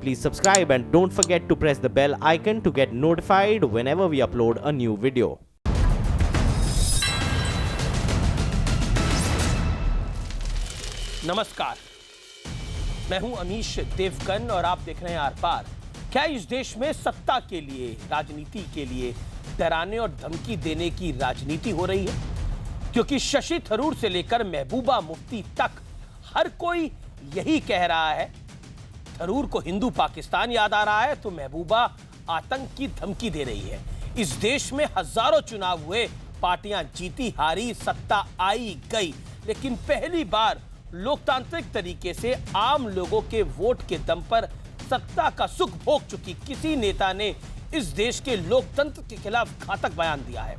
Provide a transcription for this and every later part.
Please subscribe and don't forget to press the bell icon to get notified whenever we upload a new video. नमस्कार, मैं हूं अमीश देवगन और आप देख रहे हैं आर पार। क्या इस देश में सत्ता के लिए, राजनीति के लिए डराने और धमकी देने की राजनीति हो रही है? क्योंकि शशि थरूर से लेकर महबूबा मुफ्ती तक हर कोई यही कह रहा है। थरूर को हिंदू पाकिस्तान याद आ रहा है तो महबूबा आतंक की धमकी दे रही है। इस देश में हजारों चुनाव हुए, पार्टियां जीती हारी, सत्ता आई गई, लेकिन पहली बार लोकतांत्रिक तरीके से आम लोगों के वोट के दम पर सत्ता का सुख भोग चुकी किसी नेता ने इस देश के लोकतंत्र के खिलाफ घातक बयान दिया है।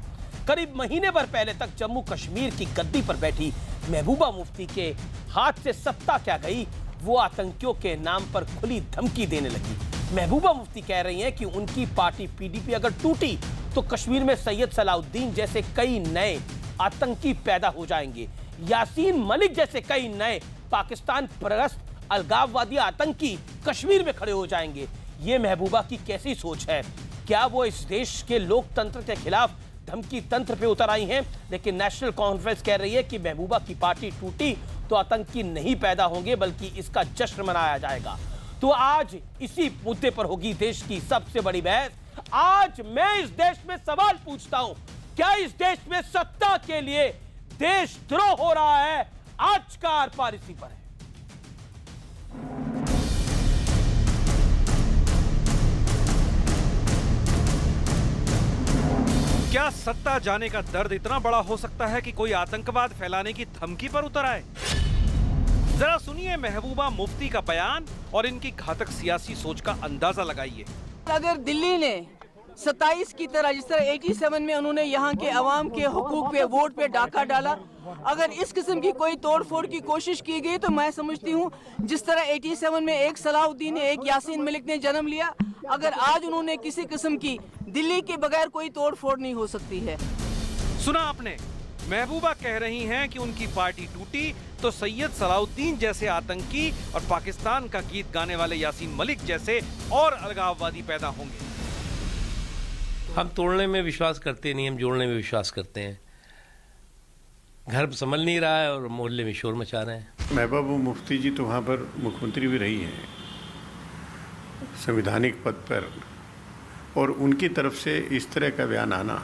करीब महीने भर पहले तक जम्मू कश्मीर की गद्दी पर बैठी महबूबा मुफ्ती के हाथ से सत्ता क्या गई, वो आतंकियों के नाम पर खुली धमकी देने लगी। महबूबा मुफ्ती कह रही हैं कि उनकी पार्टी पीडीपी अगर टूटी तो कश्मीर में सैयद सलाउद्दीन जैसे कई नए आतंकी पैदा हो जाएंगे, यासीन मलिक जैसे कई नए पाकिस्तान परस्त अलगाववादी आतंकी कश्मीर में खड़े हो जाएंगे। ये महबूबा की कैसी सोच है? क्या वो इस देश के लोकतंत्र के खिलाफ धमकी तंत्र पे उतर आई हैं? लेकिन नेशनल कॉन्फ्रेंस कह रही है कि महबूबा की पार्टी टूटी तो आतंकी नहीं पैदा होंगे बल्कि इसका जश्न मनाया जाएगा। तो आज इसी मुद्दे पर होगी देश की सबसे बड़ी बहस। आज मैं इस देश में सवाल पूछता हूं, क्या इस देश में सत्ता के लिए देशद्रोह हो रहा है? आज का आर पार इसी पर है। क्या सत्ता जाने का दर्द इतना बड़ा हो सकता है कि कोई आतंकवाद फैलाने की धमकी पर उतर आए? जरा सुनिए महबूबा मुफ्ती का बयान और इनकी घातक सियासी सोच का अंदाजा लगाइए। अगर दिल्ली ने 27 की तरह, जिस तरह 87 में उन्होंने यहाँ के अवाम के हुकूक पे, वोट पे डाका डाला, अगर इस किस्म की कोई तोड़फोड़ की कोशिश की गई तो मैं समझती हूँ जिस तरह 87 में एक सलाउद्दीन ने, एक यासीन मलिक ने जन्म लिया, अगर आज उन्होंने किसी किस्म की, दिल्ली के बगैर कोई तोड़फोड़ नहीं हो सकती है। सुना आपने, महबूबा कह रही हैं कि उनकी पार्टी टूटी तो सैयद सलाउद्दीन जैसे आतंकी और पाकिस्तान का गीत गाने वाले यासीन मलिक जैसे और अलगाववादी पैदा होंगे। हम तोड़ने में विश्वास करते नहीं, हम जोड़ने में विश्वास करते हैं। घर संभल नहीं रहा है और मोहल्ले में शोर मचा रहे हैं। महबूबा मुफ्ती जी तो वहाँ पर मुख्यमंत्री भी रही हैं, संवैधानिक पद पर, और उनकी तरफ से इस तरह का बयान आना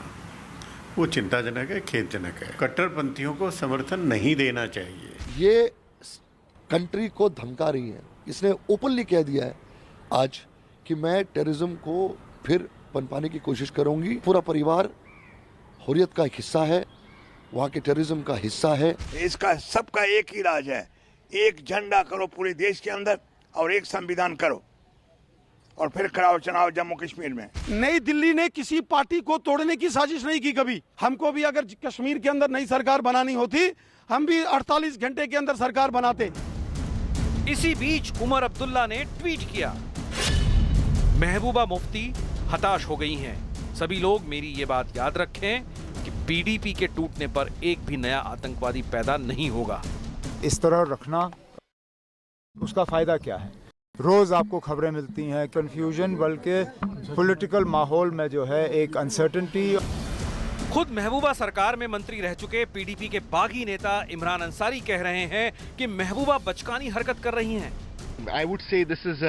वो चिंताजनक है, खेदजनक है। कट्टरपंथियों को समर्थन नहीं देना चाहिए। ये कंट्री को धमका रही है। इसने ओपनली कह दिया है आज कि मैं टेररिज्म को फिर पनपाने की कोशिश करूंगी। पूरा परिवार हुर्रियत का एक हिस्सा है, वहाँ के टेररिज्म का हिस्सा है। इसका सबका एक ही राज है, एक झंडा करो पूरे देश के अंदर और एक संविधान करो और फिर कराओ चुनाव जम्मू कश्मीर में। नई दिल्ली ने किसी पार्टी को तोड़ने की साजिश नहीं की कभी। हमको भी अगर कश्मीर के अंदर नई सरकार बनानी होती, हम भी 48 घंटे के अंदर सरकार बनाते। इसी बीच उमर अब्दुल्ला ने ट्वीट किया, महबूबा मुफ्ती हताश हो गई हैं। सभी लोग मेरी ये बात याद रखें कि पीडीपी के टूटने पर एक भी नया आतंकवादी पैदा नहीं होगा। इस तरह रखना, उसका फायदा क्या है? रोज आपको खबरें मिलती हैं कंफ्यूजन, बल्कि पॉलिटिकल माहौल में जो है एक अनसर्टेनिटी। खुद महबूबा सरकार में मंत्री रह चुके पीडीपी के बागी नेता इमरान अंसारी कह रहे हैं कि महबूबा बचकानी हरकत कर रही हैं। I would say this is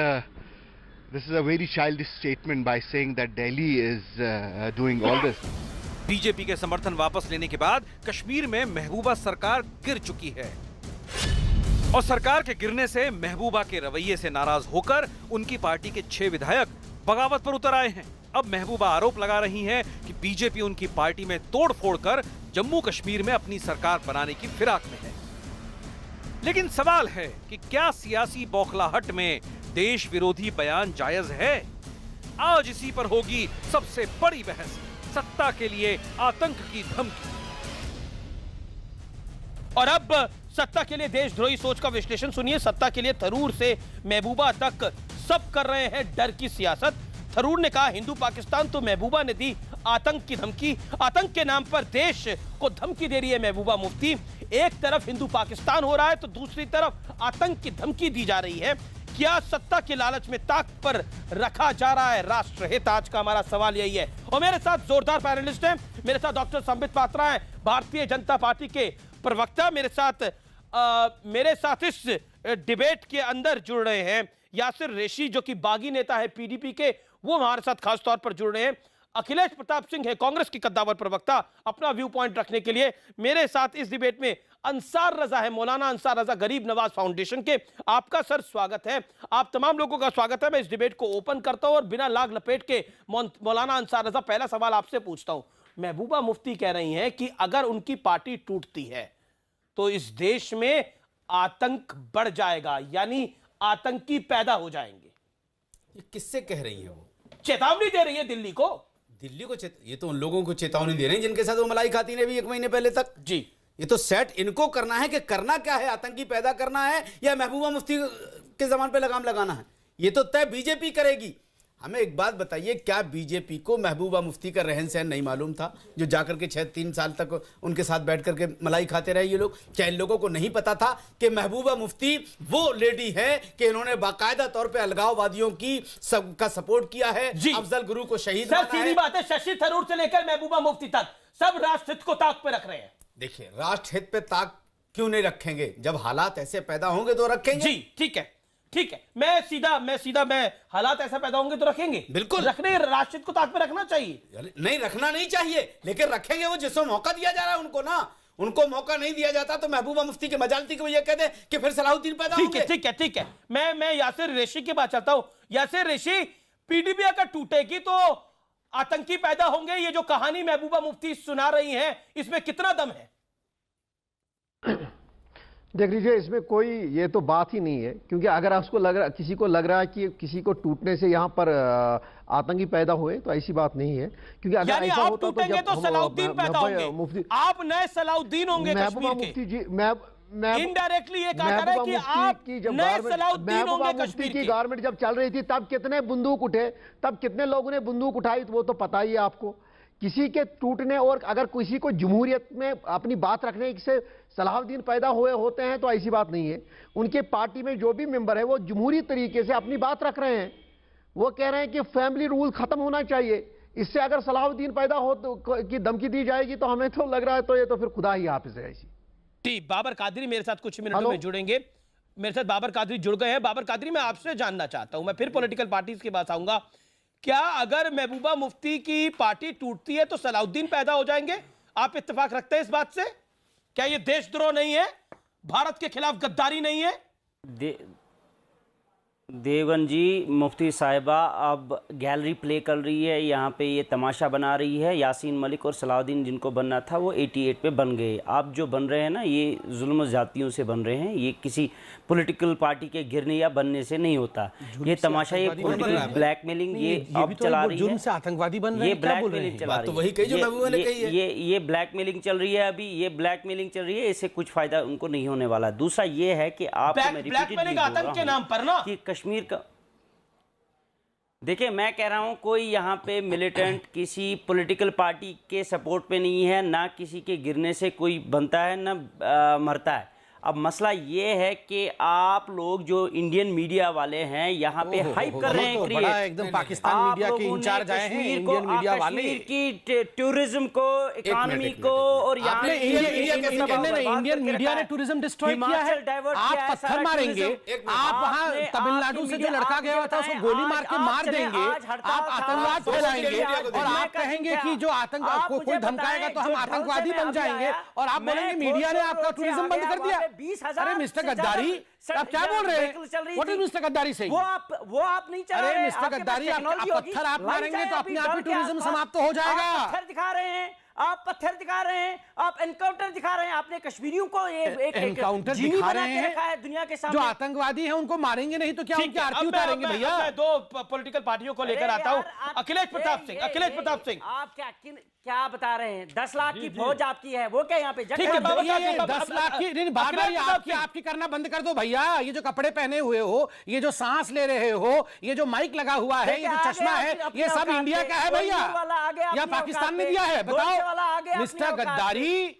a very childish statement by saying that Delhi is doing all this. BJP के समर्थन वापस लेने के बाद कश्मीर में महबूबा सरकार गिर चुकी है और सरकार के गिरने से महबूबा के रवैये से नाराज होकर उनकी पार्टी के 6 विधायक बगावत पर उतर आए हैं। अब महबूबा आरोप लगा रही हैं कि बीजेपी उनकी पार्टी में तोड़-फोड़ कर जम्मू कश्मीर में अपनी सरकार बनाने की फिराक में है। लेकिन सवाल है कि क्या सियासी बौखलाहट में देश विरोधी बयान जायज है? आज इसी पर होगी सबसे बड़ी बहस, सत्ता के लिए आतंक की धमकी। और अब सत्ता के लिए देशद्रोही सोच का विश्लेषण सुनिए। सत्ता के लिए थरूर से महबूबा तक सब कर रहे हैं डर की सियासत। थरूर ने कहा हिंदू पाकिस्तान, तो महबूबा ने दी आतंक की धमकी। आतंक के नाम पर देश को धमकी दे रही है महबूबा मुफ्ती। एक तरफ हिंदू पाकिस्तान हो रहा है तो दूसरी तरफ आतंक की धमकी दी जा रही है। क्या सत्ता के लालच में ताक पर रखा जा रहा है राष्ट्रहित? आज का हमारा सवाल यही है। और मेरे साथ जोरदार पैनलिस्ट हैं। मेरे साथ डॉक्टर संबित पात्रा हैं, भारतीय जनता पार्टी के प्रवक्ता। मेरे साथ इस डिबेट के अंदर जुड़ रहे हैं यासिर रेशी, जो कि बागी नेता है पीडीपी के, वो हमारे साथ खास तौर पर जुड़ रहे हैं। अखिलेश प्रताप सिंह है, कांग्रेस की कद्दावर प्रवक्ता, अपना व्यू पॉइंट रखने के लिए मेरे साथ इस डिबेट में अंसार रजा है, मौलाना अंसार रजा, गरीब नवाज फाउंडेशन के। आपका सर स्वागत है, आप तमाम लोगों का स्वागत है। मैं इस डिबेट को ओपन करता हूं और बिना लाग लपेट के मौलाना अंसार रजा, पहला सवाल आपसे पूछता हूं। महबूबा मुफ्ती कह रही हैं कि अगर उनकी पार्टी टूटती है तो इस देश में आतंक बढ़ जाएगा, यानी आतंकी पैदा हो जाएंगे। ये किससे कह रही है? वो चेतावनी दे रही है दिल्ली को। ये तो उन लोगों को चेतावनी दे रहे हैं जिनके साथ वो मलाई खाती रही 1 महीने पहले तक। जी, ये तो सेट इनको करना है कि करना क्या है, आतंकी पैदा करना है या महबूबा मुफ्ती के जबान पे लगाम लगाना है। ये तो तय बीजेपी करेगी। हमें एक बात बताइए, क्या बीजेपी को महबूबा मुफ्ती का रहन सहन नहीं मालूम था, जो जाकर के 3 साल तक उनके साथ बैठ करके मलाई खाते रहे ये लोग? क्या इन लोगों को नहीं पता था कि महबूबा मुफ्ती वो लेडी है कि इन्होंने बाकायदा तौर पे अलगाववादियों की सबका सपोर्ट किया है, अफजल गुरु को शहीद माना है? सीधी बात है, शशि थरूर से लेकर महबूबा मुफ्ती तक सब राष्ट्रहित को ताक पे रख रहे हैं। देखिए, राष्ट्रहित पे ताक क्यों नहीं रखेंगे? जब हालात ऐसे पैदा होंगे तो रखेंगे। जी ठीक है, ठीक है, मैं सीधा हालात ऐसा पैदा होंगे तो रखेंगे, बिल्कुल रखने, राष्ट्रहित को ताक पे रखना चाहिए। नहीं, रखना नहीं चाहिए, लेकिन रखेंगे वो जिसको मौका दिया जा रहा है उनको ना। उनको मौका नहीं दिया जाता तो महबूबा मुफ्ती के मजालती को ये कहते कि फिर सलाहुद्दीन पैदा होंगे। ठीक है, मैं यासिर रेशी के पास चलता हूं। यासिर रेशी, पीडीपी अगर टूटेगी तो आतंकी पैदा होंगे, ये जो कहानी महबूबा मुफ्ती सुना रही हैं, इसमें कितना दम है? देख लीजिए, इसमें कोई ये तो बात ही नहीं है, क्योंकि अगर किसी को लग रहा है कि किसी को टूटने से यहाँ पर आतंकी पैदा हुए, तो ऐसी बात नहीं है। क्योंकि अगर यानी ऐसा आप होता टूटेंगे तो सलाहुद्दीन पैदा होंगे, आप नए सलाहुद्दीन होंगे महबूबा कश्मीर मुफ्ती जी। इनडायरेक्टली ये कहा जा रहा है कि आप नए सलाहुद्दीन होंगे कश्मीर की। गवर्नमेंट जब चल रही थी तब कितने बंदूक उठे, तब कितने लोगों ने बंदूक उठाई, वो तो पता ही है आपको। किसी के टूटने और अगर किसी को जमहूरियत में अपनी बात रखने से सलाहुद्दीन पैदा हुए होते हैं तो ऐसी बात नहीं है। उनके पार्टी में जो भी मेंबर है वो जमहूरी तरीके से अपनी बात रख रहे हैं। वो कह रहे हैं कि फैमिली रूल खत्म होना चाहिए। इससे अगर सलाहुद्दीन पैदा हो तो की धमकी दी जाएगी तो हमें तो लग रहा है तो ये तो फिर खुदा ही हाफिज है ऐसी। ठीक, बाबर कादरी मेरे साथ कुछ मिनटों में जुड़ेंगे। मेरे साथ बाबर कादरी जुड़ गए हैं। बाबर कादरी, मैं आपसे जानना चाहता हूं, मैं फिर पॉलिटिकल पार्टीज के पास आऊंगा, क्या अगर महबूबा मुफ्ती की पार्टी टूटती है तो सलाहुद्दीन पैदा हो जाएंगे? आप इत्तेफाक रखते हैं इस बात से? क्या ये देशद्रोह नहीं है, भारत के खिलाफ गद्दारी नहीं है? देवगन जी, मुफ्ती साहिबा अब गैलरी प्ले कर रही है, यहाँ पे ये तमाशा बना रही है। यासीन मलिक और सलाहुद्दीन जिनको बनना था वो 88 पे बन गए। आप जो बन रहे हैं ना, ये जुल्म ज़ातियों से बन रहे हैं, ये किसी पॉलिटिकल पार्टी के गिरने या बनने से नहीं होता। ये तमाशा, ये पॉलिटिकल ब्लैकमेलिंग ये अब चला रही है, आतंकवादी बन रहे हैं, ये ब्लैकमेलिंग चला रही है, ये ब्लैकमेलिंग चल रही है अभी, ये ब्लैकमेलिंग चल रही है, इससे कुछ फायदा उनको नहीं होने वाला। दूसरा ये है कि आप आतंक के नाम पर ना कश्मीर का, देखिए मैं कह रहा हूं कोई यहाँ पे मिलिटेंट किसी पॉलिटिकल पार्टी के सपोर्ट पे नहीं है, ना किसी के गिरने से कोई बनता है ना मरता है। अब मसला ये है कि आप लोग जो इंडियन मीडिया वाले हैं यहाँ पे हाइप कर रहे हैं, बड़ा एकदम पाकिस्तान मीडिया के इंचार्ज आए हैं इंडियन मीडिया वाले, कश्मीर की टूरिज्म को, इकोनॉमी को, और यहाँ इंडियन मीडिया ने टूरिज्म डिस्ट्रॉय किया है। आप पत्थर मारेंगे, आप वहाँ तमिलनाडु से जो लड़का गया हुआ था उसको गोली मार के मार देंगे, आप आतंकवाद फैलाएंगे और आप कहेंगे कि जो आतंक कोई धमकाएगा तो हम आतंकवादी बन जाएंगे, और आप बोलेंगे मीडिया ने आपका टूरिज्म बंद कर दिया। 20,000 अरे मिस्टर गद्दारी, आप क्या बोल रहे हैं? व्हाट इज मिस्टर गद्दारी से? वो आप नहीं चला रहे। अरे मिस्टर गद्दारी, आप पत्थर आप मारेंगे तो अपने आप ही टूरिज्म समाप्त हो जाएगा। पत्थर दिखा रहे हैं, आप पत्थर दिखा रहे हैं, आप एनकाउंटर दिखा रहे हैं। आपने कश्मीरियों को एक एनकाउंटर दिखा रहे हैं दुनिया के सामने। जो आतंकवादी हैं उनको मारेंगे नहीं तो क्या उनकी आरती उतारेंगे? भैया मैं दो पॉलिटिकल पार्टियों को लेकर आता हूं। अखिलेश प्रताप सिंह, आप क्या बता रहे हैं? 10 लाख की फौज आपकी है, वो क्या यहाँ पे 10 लाख की बार आपकी करना बंद कर दो भैया। ये जो कपड़े पहने हुए हो, ये जो सांस ले रहे हो, ये जो माइक लगा हुआ है, ये जो चश्मा है, ये सब इंडिया का है भैया या पाकिस्तान ने दिया है? बताओ मिस्टर गद्दारी,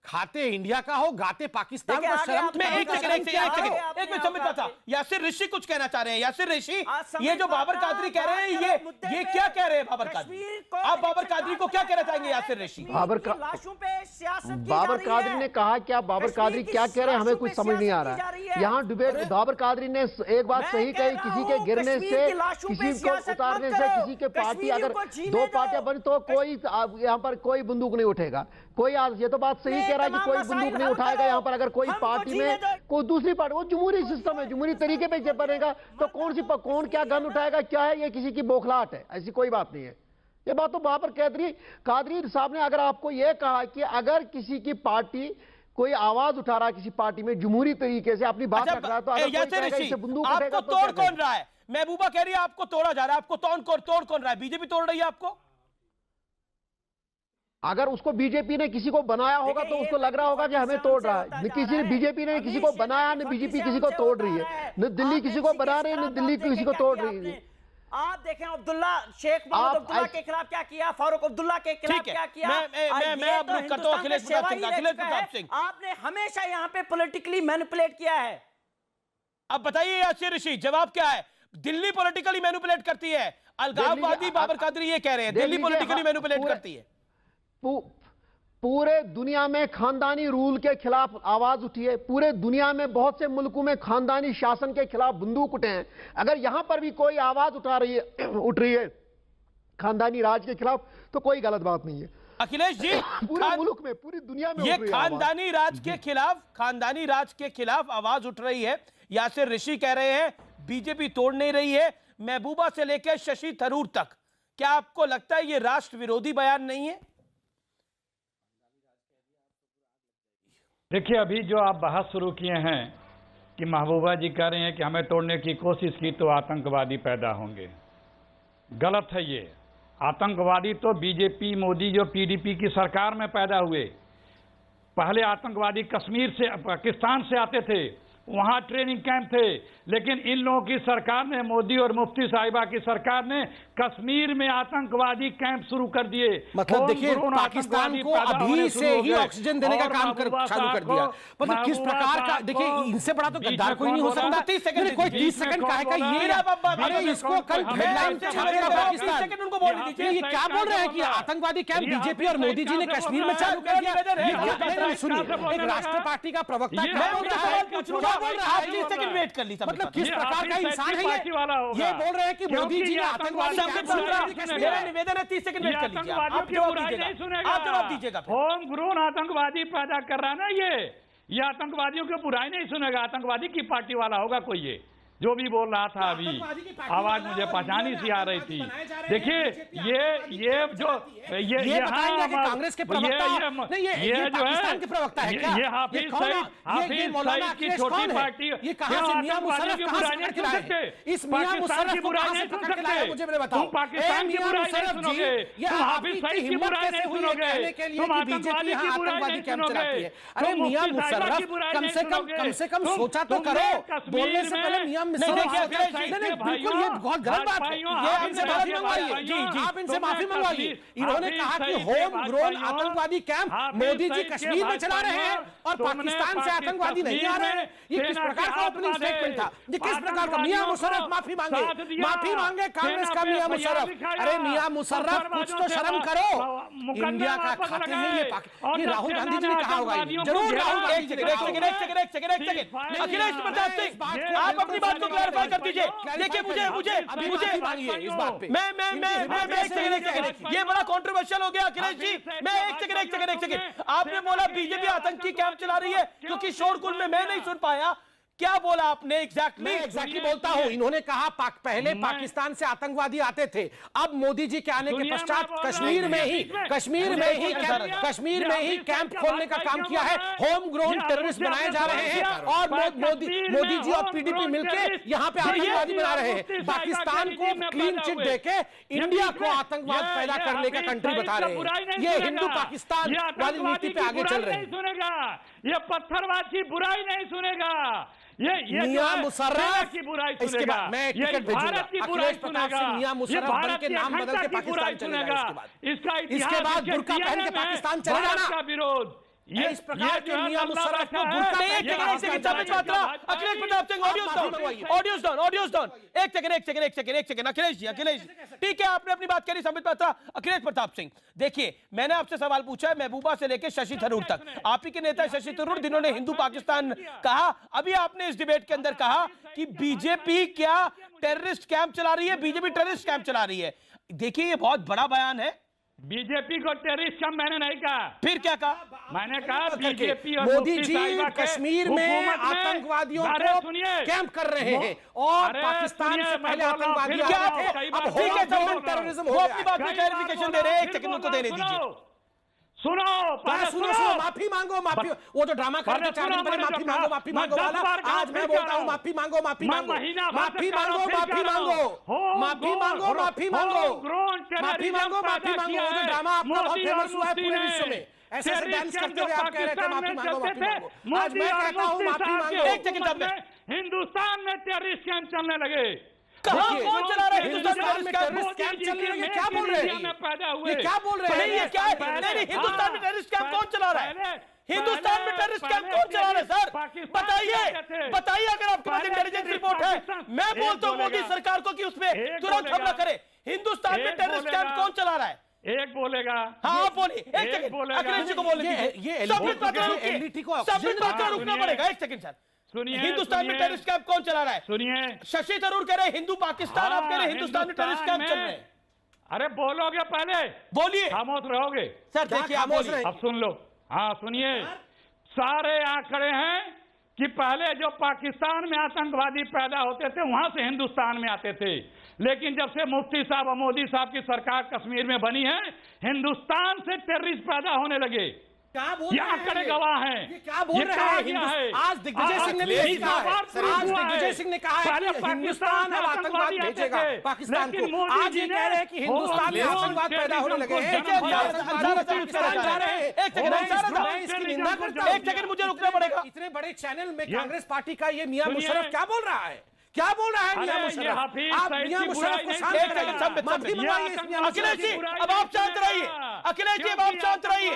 खाते इंडिया का हो, गाते पाकिस्तान को। शर्म तो एक मिनट समझता था। यासिर ऋषि कुछ कहना चाह रहे हैं। यासिर ऋषि, ये जो बाबर कादरी कह रहे हैं, ये क्या कह रहे हैं बाबर कादरी? आप बाबर कादरी को क्या कहना चाहेंगे यासिर ऋषि? बाबर कादरी ने कहा क्या? बाबर कादरी क्या कह रहे हैं हमें कुछ समझ नहीं आ रहा है। यहाँ डिबेट बाबर कादरी ने एक बात सही कही, किसी के गिरने से, किसी को उतारने से, किसी के पार्टी अगर दो पार्टियां बनी तो कोई यहाँ पर कोई बंदूक नहीं उठेगा। कोई ये तो बात सही कह रहा है कि कोई बंदूक नहीं उठाएगा यहाँ पर। अगर कोई पार्टी में कोई दूसरी पार्टी, वो जमहूरी सिस्टम है, जमहूरी तरीके पे बनेगा तो कौन क्या गन उठाएगा, क्या है, ये किसी की बौखलाहट है, ऐसी कोई बात नहीं है। ये बात तो बाबर कादरी साहब ने अगर आपको ये कहा कि अगर किसी की पार्टी कोई आवाज उठा रहा है किसी पार्टी में जमहूरी तरीके से अपनी बात रख रहा है, तो अगर कोई कहेगा इससे बंदूक उठेगा तो तोड़ कौन रहा है? महबूबा कह रही है आपको तोड़ा जा रहा है, आपको तोड़ कौन रहा है? बीजेपी तोड़ रही है आपको? अगर उसको बीजेपी ने किसी को बनाया होगा तो उसको लग रहा होगा कि हमें तोड़ रहा है। किसी ने बीजेपी ने किसी को बनाया, न बीजेपी किसी को तोड़ रही है, न दिल्ली किसी को बना रही है, न दिल्ली किसी को तोड़ रही है। आप देखें अब्दुल्ला शेख मोहम्मद अब्दुल्ला के खिलाफ क्या किया, फारूक अब्दुल्ला के खिलाफ क्या किया। मैं अब रुक करता हूं अखिलेश प्रताप सिंह। आपने हमेशा यहाँ पे पॉलिटिकली मैनिपुलेट किया है। अब बताइए यासिर ऋषि, जवाब क्या है? दिल्ली पॉलिटिकली मैनिपुलेट करती है, अलगाववादी बाबर कादरी ये कह रहे हैं दिल्ली पॉलिटिकली मैनिपुलेट करती है। पूरे दुनिया में खानदानी रूल के खिलाफ आवाज उठी है। पूरे दुनिया में बहुत से मुल्कों में खानदानी शासन के खिलाफ बंदूक उठे हैं। अगर यहां पर भी कोई आवाज उठ रही है खानदानी राज के खिलाफ तो कोई गलत बात नहीं है। अखिलेश जी, पूरे मुल्क में, पूरी दुनिया में ये खानदानी राज के खिलाफ आवाज उठ रही है। यासिर ऋषि कह रहे हैं बीजेपी तोड़ नहीं रही है, महबूबा से लेकर शशि थरूर तक। क्या आपको लगता है ये राष्ट्र विरोधी बयान नहीं है? देखिए, अभी जो आप बहस शुरू किए हैं कि महबूबा जी कह रहे हैं कि हमें तोड़ने की कोशिश की तो आतंकवादी पैदा होंगे, गलत है ये। आतंकवादी तो बीजेपी, मोदी जो पीडीपी की सरकार में पैदा हुए। पहले आतंकवादी कश्मीर से, पाकिस्तान से आते थे, वहां ट्रेनिंग कैंप थे, लेकिन इन लोगों की सरकार ने, मोदी और मुफ्ती साहिबा की सरकार ने कश्मीर में आतंकवादी कैंप शुरू कर दिए। मतलब देखिए, पाकिस्तान को अभी से ही ऑक्सीजन देने का काम चालू कर दिया। मतलब किस प्रकार का, देखिए इनसे बड़ा तो गद्दार कोई नहीं हो सकता। 30 सेकंड कोई 30 सेकंड कहेगा ये, अरे इसको कल हेडलाइन छापेगा पाकिस्तान। ये क्या बोल रहे हैं कि आतंकवादी कैंप बीजेपी और मोदी जी ने कश्मीर में चालू कर दिया? सुनिए, एक राष्ट्रीय पार्टी का प्रवक्ता आप 30 सेकंड वेट कर लीजिए। मतलब किस प्रकार का इंसान है ये बोल रहे हैं कि मोदी जी ने आतंकवादी। मेरा निवेदन है 30 सेकंड वेट कर लीजिए। आप जवाब दीजिएगा। होम ग्रोन आतंकवादी पैदा कर रहा है ना ये आतंकवादियों की बुराई नहीं सुनेगा। आतंकवादी की पार्टी वाला होगा कोई, ये जो भी बोल रहा था अभी, आवाज मुझे पहचानी सी आ रही थी। देखिए ये जो ये कांग्रेस के प्रवक्ता ये पाकिस्तान के प्रवक्ता है क्या? ये हाफिज सईद की छोटी पार्टी, ये कहां से मियां मुशर्रफ कहां से पकड़ के लाए? इस मियां मुशर्रफ को कहां से पकड़ के लाए मुझे बताओ। पाकिस्तान की बुराई नहीं सुनोगे, तुम हाफिज सईद की बुराई नहीं सुनोगे, तुम आतंकवादी की बुराई नहीं सुनोगे। अरे मियां मुशर्रफ कम से कम सोचा तो करो। बोलने से पहले मियां बिल्कुल ये बहुत गलत बात है। ये इनसे माफी मंगवाइए। जी आप इनसे माफी मंगवाइए। इन्होंने कहा कि होम ग्रोन आतंकवादी कैंप मोदी जी कश्मीर में चला रहे हैं और पाकिस्तान से आतंकवादी नहीं आ रहे हैं। ये किस प्रकार का ओपनिंग स्टेटमेंट था? ये किस प्रकार का? मियां मुशर्रफ माफी मांगे कांग्रेस का मियां मुशर्रफ। अरे मियां मुशर्रफ कुछ तो शर्म करो। इंडिया का खाते हैं ये राहुल गांधी जी ने कहा होगा, जरूर राहुल गांधी जी। अखिलेश प्रताप सिंह, आप अपनी बात को क्लैरिफाई कर दीजिए। देखिए मुझे इस बात पे मैं ये बड़ा कंट्रोवर्शियल हो गया अखिलेश जी। मैं एक सेकंड आपने बोला बीजेपी आतंकी कैंप चला रही है, क्योंकि शोरगुल में मैं नहीं सुन पाया। क्या बोला आपने एग्जैक्टली बोलता हूं। इन्होंने कहा पहले पाकिस्तान से आतंकवादी आते थे, अब मोदी जी के आने के पश्चात कश्मीर में ही कैंप खोलने का काम किया है। होम ग्रोन टेररिस्ट बनाए जा रहे हैं और मोदी जी और पीडीपी मिलकर यहां पे आतंकवादी बना रहे हैं। पाकिस्तान को क्लीन चिट देके इंडिया को आतंकवाद पैदा करने का कंट्री बता रहे हैं। ये हिंदू पाकिस्तान वाली नीति पे आगे चल रहे हैं। ये पत्थरबाज की बुराई नहीं सुनेगा, ये मियां मुशर्रफ की बुराई इसके सुनेगा, बाद मैं टिकट भेजूंगा। अखिलेश प्रताप सिंह मियां मुशर्रफ बन के नाम बदल के पाकिस्तान चलेगा। इसके बाद बुर्का पहन के पाकिस्तान चला जाना का विरोध, इस प्रकार के मियां मुशर्रफ को अखिलेश प्रताप सिंह, ऑडियोज डाउन। एक सेकंड अखिलेश जी, ठीक है, आपने अपनी बात करी संबित पात्रा। अखिलेश प्रताप सिंह, देखिए मैंने आपसे सवाल पूछा है महबूबा से लेकर शशि थरूर तक, आप ही के नेता शशि थरूर जिन्होंने हिंदू पाकिस्तान कहा, अभी आपने इस डिबेट के अंदर कहा कि बीजेपी क्या टेररिस्ट कैंप चला रही है, बीजेपी टेररिस्ट कैंप चला रही है। देखिए ये बहुत बड़ा बयान है। बीजेपी को टेररिस्ट कैंप मैंने नहीं कहा। फिर क्या कहा? मैंने कहा बीजेपी और मोदी जी कश्मीर में आतंकवादियों को कैंप कर रहे हैं और पाकिस्तान से पहले आतंकवादी अब टेररिज्म हो अपनी बात में क्लैरिफिकेशन दे रहे हैं, एक सेकंड उनको देने दीजिए। सुनो माफी मांगो, माफी। वो जो ड्रामा कर रहे थे माफी मांगो वाला, आज मैं बोलता हूँ माफी मांगो, माफी मांगो, माफी मांगो, माफी मांगो, माफी मांगो, माफी मांगो, माफी मांगो, माफी मांगो। वो जो ड्रामा आपका बहुत फेमस हुआ है पूरे विश्व में, ऐसे ऐसे डांस करते हुए आप कह रहे थे माफी मांगो, माफी मांगो। आज मैं कहता हूँ माफी मांगो। एक सेकंड, हिंदुस्तान में टेररिस्ट कैंप चलने लगे। कहां कौन चला रहा है हिंदुस्तान में टेररिस्ट कैंप चलने लगे? क्या बोल रहे हैं? ये क्या बोल रहे हैं? ये क्या है? नहीं, हिंदुस्तान में टेररिस्ट कैंप कौन चला रहा है? हिंदुस्तान में टेररिस्ट कैंप कौन चला रहा है सर? बताइए अगर आपके पास इंटेलिजेंस रिपोर्ट है। मैं बोलता हूँ मोदी सरकार को कि उसमें तुरंत हमला करे। हिंदुस्तान में टेररिस्ट कैंप कौन चला रहा है? एक बोलेगा। हाँ बोलिए, एक सेकंड अखिलेश जी को बोलने दीजिए। संबित पात्रा रुकना पड़ेगा, एक सेकंड सर। सुनिए, हिंदुस्तान में टेररिस्ट कैंप कौन चला रहा है? सुनिए, शशि थरूर कह रहे हिंदू पाकिस्तान, आप कह रहे हिंदुस्तान में टेररिस्ट कैंप चल रहे हैं। अरे बोलोगे पहले, बोलिए, खामोश रहोगे। सर देखिए आप बोल रहे हैं, अब सुन लो। हाँ सुनिए, सारे आंकड़े हैं कि पहले जो पाकिस्तान में आतंकवादी पैदा होते थे वहां से हिंदुस्तान में आते थे, लेकिन जब से मुफ्ती साहब और मोदी साहब की सरकार कश्मीर में बनी है, हिंदुस्तान से टेररिस्ट पैदा होने लगे। ये आंकड़े गवाह हैं। क्या बोल रहे हैं? आज दिग्विजय सिंह ने भी कहा है, आज दिग्विजय सिंह ने कहा है कि हिंदुस्तान अब आतंकवाद भेजेगा पाकिस्तान को। आज ये कह रहे हैं कि हिंदुस्तान में आतंकवाद पैदा होने लगे हैं। इसकी निंदा करता हूं। एक सेकंड मुझे रुकना पड़ेगा। इतने बड़े चैनल में कांग्रेस पार्टी का ये मियां मुशर्रफ क्या बोल रहा है? क्या बोल रहा है मियां मुशर्रफ? आप मियां मुशर्रफ को शांत कराइए, माफी मंगवाइए इस मियां मुशर्रफ से। अखिलेश जी अब आप शांत रहिए, अखिलेश जी अब आप शांत रहिए।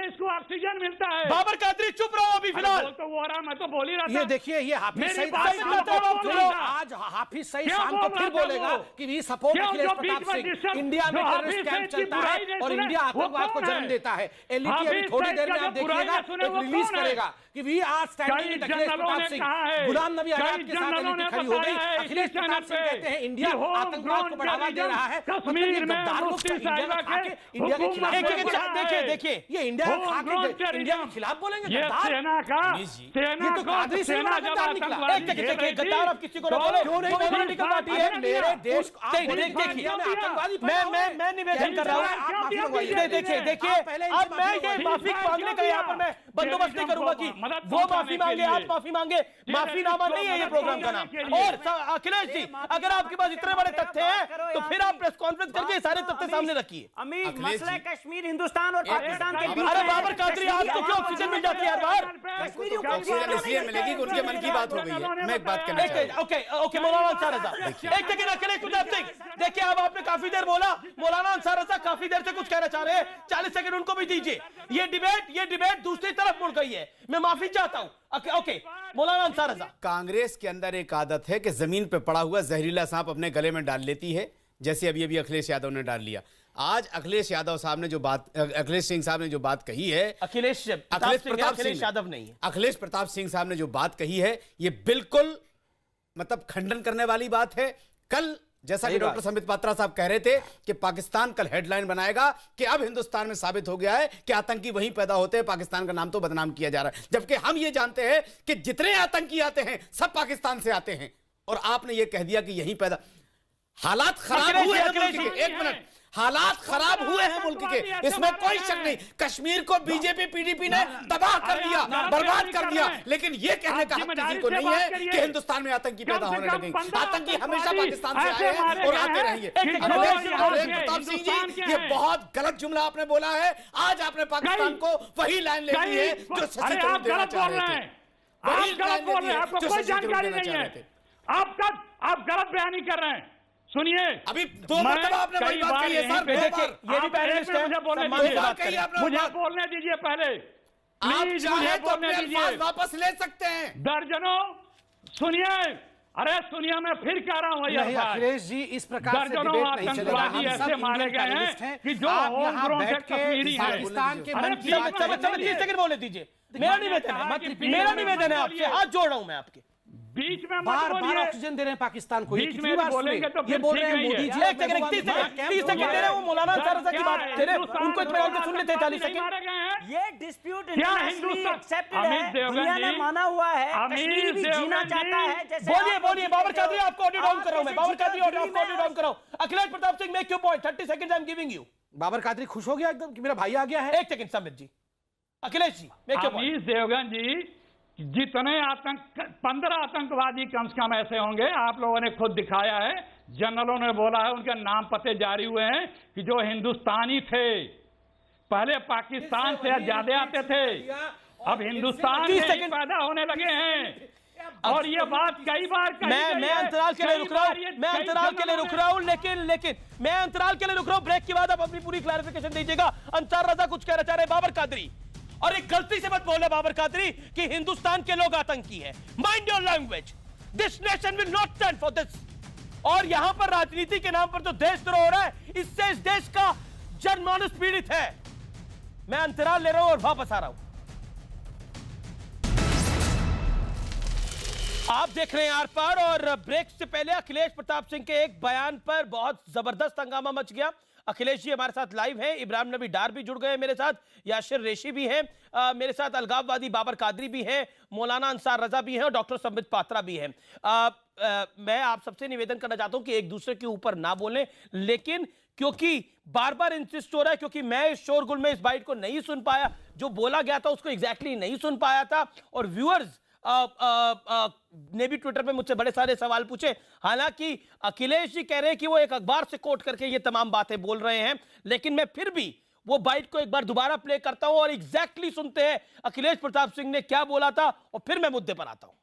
इसको ऑक्सीजन मिलता है। बाबर कादरी चुप रहो अभी फिलहाल। तो वो रहा, मैं तो बोल ही रहा था। ये देखिए, ये हाफिज सईद आज हाफिज सईद शाम को फिर बोलेगा कि we support Akhilesh Pratap Singh. India में टेररिस्ट कैंप चलता है और इंडिया आतंकवाद को जन्म देता है। एलईटी अभी थोड़ी देर में आप देखिएगा एक रिलीज करेगा कि we are standing with Akhilesh Pratap Singh. Ghulam Nabi Azad के साथ एलईटी खड़ी हो गई। अखिलेश प्रताप सिंह कहते हैं इंडिया आतंकवाद को बढ़ावा दे रहा है। कश्मीर में इंडिया के खिलाफ देखिए ये इंडिया के खिलाफ बोलेंगे। ये सेना का सेना जब गद्दार आप किसी को ना बोले, क्यों नहीं? पॉलिटिकल पार्टी है मेरे देश। मैं निवेदन कर रहा हूँ, देखिए अब मैं ये माफी मांगने का यहाँ पर मैं बंदोबस्त नहीं करूंगा कि वो माफी मांगे, आप माफी मांगे। माफीनामा नहीं है ये प्रोग्राम का नाम। और अखिलेश जी अगर आपके पास इतने बड़े तथ्य हैं तो फिर आप प्रेस कॉन्फ्रेंस करके सारे तथ्य सामने रखिए। अमीर मसला कश्मीर हिंदुस्तान और पाकिस्तान के बीच। अरे बाबर कादरी आपको क्यों ऑक्सीजन मिल जाती है हर बार? ऑक्सीजन इसलिए मिलेगी कि उनके मन की बात हो गई है। मैं एक बात कहना चाहता हूं। ओके मौलाना अंसार रजा, एक सेकंड अखिलेश प्रताप सिंह, देखिए अब आपने काफी देर बोला, मौलाना अंसार रजा काफी देर से कुछ कहना चाह रहे हैं, 40 सेकंड उनको भी दीजिए। ये डिबेट दूसरी तरफ मुड़ गई है, मैं माफी चाहता हूं। ओके मौलाना अंसार रजा। कांग्रेस के अंदर एक आदत है कि जमीन पे पड़ा हुआ जहरीला सांप अपने गले में डाल लेती है, जैसे अभी अखिलेश यादव ने डाल लिया। आज अखिलेश यादव साहब ने जो बात, अखिलेश सिंह साहब ने जो बात कही है, अखिलेश यादव नहीं है, अखिलेश प्रताप सिंह साहब ने जो बात कही है, ये बिल्कुल मतलब खंडन करने वाली बात है। कल जैसा कि डॉक्टर संबित पात्रा साहब कह रहे थे कि पाकिस्तान कल हेडलाइन बनाएगा कि अब हिंदुस्तान में साबित हो गया है कि आतंकी वहीं पैदा होते हैं, पाकिस्तान का नाम तो बदनाम किया जा रहा है, जबकि हम ये जानते हैं कि जितने आतंकी आते हैं सब पाकिस्तान से आते हैं। और आपने ये कह दिया कि यहीं पैदा। हालात खराब हुए हैं मुल्क के, एक मिनट, हालात खराब हुए हैं मुल्क के, इसमें कोई शक नहीं। कश्मीर को बीजेपी पीडीपी ने तबाह कर दिया, बर्बाद कर दिया, लेकिन ये कहने का हक किसी को नहीं है कि हिंदुस्तान में आतंकी पैदा होने लगेंगे। आतंकी हमेशा पाकिस्तान से आए हैं और आते रहेंगे। प्रताप सिंह जी, ये बहुत गलत जुमला आपने बोला है। आज आपने पाकिस्तान को वही लाइन ले ली है जो शशि थरूर देना चाह रहे थे। आपको कोई जानकारी नहीं है, आप गलत बयानी कर रहे हैं। सुनिए, अभी 2 मरतबा आपने वही बात कही है सर। मुझे बोलने दीजिए पहले। आप प्लीज चाहे मुझे तो अपने बोलने अल्फाज दीजिए। वापस ले सकते हैं। दर्जनों सुनिए, अरे सुनिए, मैं फिर कह रहा हूँ नहीं अखिलेश जी, इस प्रकार से दर्जनों डिबेट नहीं चलेगा। आतंकवादी हम सब ऐसे मारे इंडियन गए पैनलिस्ट हैं हैं कि जो आप होम यहाँ ग्रोन बैठ के कश्मीरी हैं। पाकिस्तान के अरे मंत्री तीस सेकंड बोलने दीजिए। मेरा निवेदन है, मेरा निवेदन है आपसे, हाथ जोड़ रहा हूं मैं आपके। बीच में बार बार ऑक्सीजन दे रहे हैं पाकिस्तान को। बीच में बोलेंगे तो ये बोल रहे हैं ठीक नहीं मोदी है। जी एक सेकंड, 30 सेकंड दे रहे हैं। वो मौलाना अंसार रजा की बात दे रहे हैं, उनको इत्मीनान से सुन लेते हैं 40 सेकंड। ये डिस्प्यूट क्या इंटरनेशनली हिंदुस्तान एक्सेप्टेड अमित है, देवगन दुनिया ने जी, माना हुआ है, अमित कश्मीर भी जीना देवगन चाहता जी, है। जैसे बोलिए आप बोलिए, बाबर कादरी आपको ऑडियो डाउन कर रहा हूं मैं। बाबर कादरी जैसे आपको ऑडियो डाउन कर रहा हूं। Akhilesh Pratap Singh, make your point, 30 second I am giving you. Babar Qadri खुश हो गया एकदम कि मेरा भाई आ गया है। एक second Sambit ji, Akhilesh ji make your point. Amit Devgan ji, जितने 15 आतंकवादी कम से कम ऐसे होंगे, आप लोगों ने खुद दिखाया है, जनरलों ने बोला है, उनके नाम पते जारी हुए हैं कि जो हिंदुस्तानी थे, पहले पाकिस्तान से ज्यादा आते थे, अब हिंदुस्तान में पैदा होने लगे हैं। और ये बात कई बार मैं अंतराल के लिए रुक रहा हूं, मैं अंतराल के लिए रुक रहा हूं, लेकिन मैं अंतराल के लिए रुक रहा हूं। ब्रेक के बाद आप अपनी पूरी क्लैरिफिकेशन दीजिएगा। अंसार रजा कुछ कहना चाह रहे हैं, बाबर कादरी, और एक गलती से मत बोले बाबर कादरी कि हिंदुस्तान के लोग आतंकी हैं। Mind your language, this nation will not stand for this. और यहां पर राजनीति के नाम पर जो देशद्रोह हो रहा है, इससे इस देश का जनमानस पीड़ित है। मैं अंतराल ले रहा हूं और वापस आ रहा हूं। आप देख रहे हैं आर पार, और ब्रेक से पहले अखिलेश प्रताप सिंह के एक बयान पर बहुत जबरदस्त हंगामा मच गया। अखिलेश जी हमारे साथ लाइव हैं, इब्राहिम नबी डार भी जुड़ गए मेरे साथ, याशिर रेशी भी हैं मेरे साथ, अलगाववादी बाबर कादरी भी हैं, मौलाना अंसार रजा भी हैं और डॉक्टर संबित पात्रा भी हैं। मैं आप सबसे निवेदन करना चाहता हूं कि एक दूसरे के ऊपर ना बोलें, लेकिन क्योंकि बार बार इंसिस्ट हो रहा है, क्योंकि मैं इस शोरगुल में इस बाइट को नहीं सुन पाया, जो बोला गया था उसको एग्जैक्टली नहीं सुन पाया था, और व्यूअर्स ने भी ट्विटर पे मुझसे बड़े सारे सवाल पूछे। हालांकि अखिलेश जी कह रहे हैं कि वो एक अखबार से कोट करके ये तमाम बातें बोल रहे हैं, लेकिन मैं फिर भी वो बाइट को एक बार दोबारा प्ले करता हूं और एग्जैक्टली सुनते हैं अखिलेश प्रताप सिंह ने क्या बोला था, और फिर मैं मुद्दे पर आता हूं।